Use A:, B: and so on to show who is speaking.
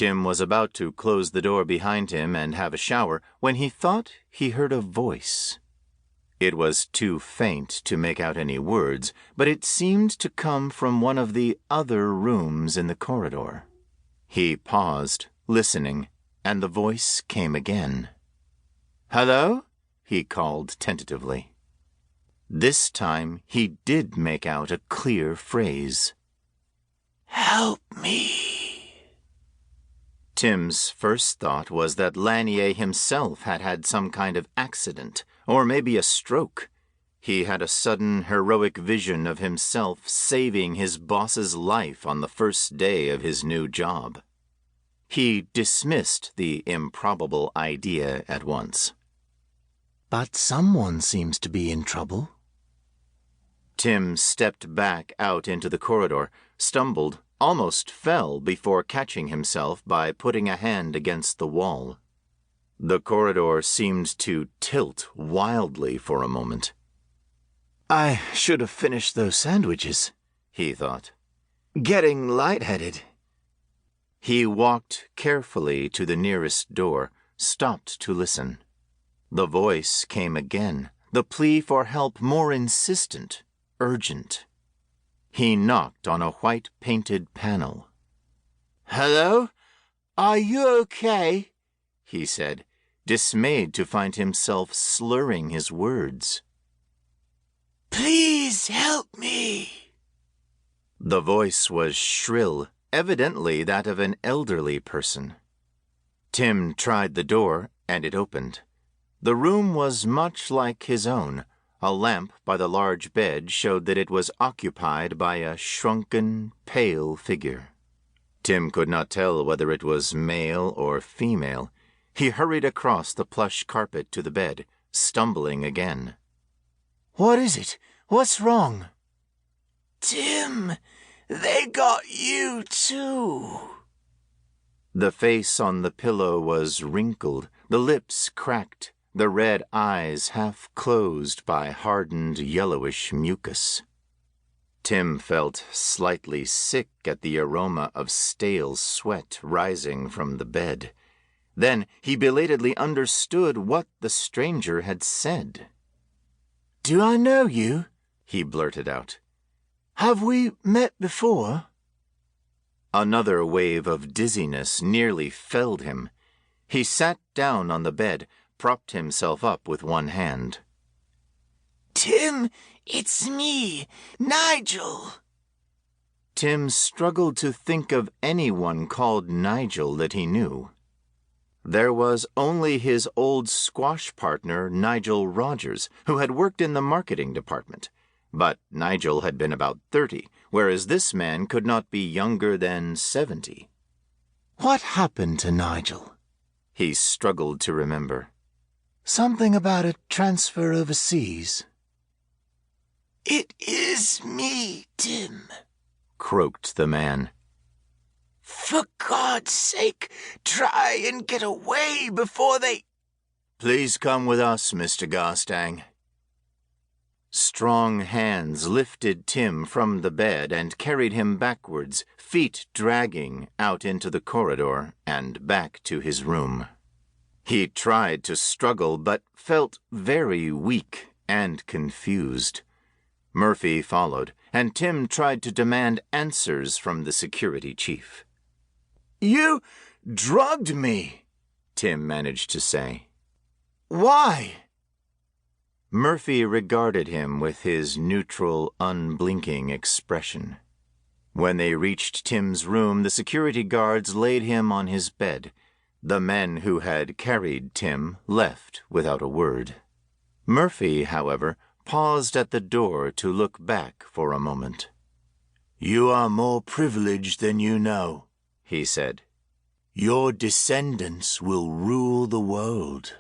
A: Tim was about to close the door behind him and have a shower when he thought he heard a voice. It was too faint to make out any words, but it seemed to come from one of the other rooms in the corridor. He paused, listening, and the voice came again. "Hello?" he called tentatively. This time he did make out a clear phrase. "Help me." Tim's first thought was that Lanier himself had had some kind of accident, or maybe a stroke. He had a sudden heroic vision of himself saving his boss's life on the first day of his new job. He dismissed the improbable idea at once. "But someone seems to be in trouble." Tim stepped back out into the corridor, stumbled, almost fell before catching himself by putting a hand against the wall. The corridor seemed to tilt wildly for a moment. "I should have finished those sandwiches," he thought. "Getting lightheaded." He walked carefully to the nearest door, stopped to listen. The voice came again, the plea for help more insistent, urgent. He knocked on a white-painted panel. "Hello? Are you okay?" he said, dismayed to find himself slurring his words. "Please help me." The voice was shrill, evidently that of an elderly person. Tim tried the door, and it opened. The room was much like his own. A lamp by the large bed showed that it was occupied by a shrunken, pale figure. Tim could not tell whether it was male or female. He hurried across the plush carpet to the bed, stumbling again. "What is it? What's wrong?" "Tim, they got you too." The face on the pillow was wrinkled, the lips cracked, the red eyes half closed by hardened yellowish mucus. Tim felt slightly sick at the aroma of stale sweat rising from the bed. Then he belatedly understood what the stranger had said. "Do I know you?" he blurted out. "Have we met before?" Another wave of dizziness nearly felled him. He sat down on the bed, propped himself up with one hand. "Tim, it's me, Nigel." Tim struggled to think of anyone called Nigel that he knew. There was only his old squash partner, Nigel Rogers, who had worked in the marketing department. But Nigel had been about 30, whereas this man could not be younger than 70. What happened to Nigel? He struggled to remember. Something about a transfer overseas. "It is me, Tim," croaked the man. "For God's sake, try and get away before they—" "Please come with us, Mr. Garstang." Strong hands lifted Tim from the bed and carried him backwards, feet dragging, out into the corridor and back to his room. He tried to struggle, but felt very weak and confused. Murphy followed, and Tim tried to demand answers from the security chief. "You drugged me," Tim managed to say. "Why?" Murphy regarded him with his neutral, unblinking expression. When they reached Tim's room, the security guards laid him on his bed. The men who had carried Tim left without a word. Murphy, however, paused at the door to look back for a moment. "You are more privileged than you know," he said. "Your descendants will rule the world."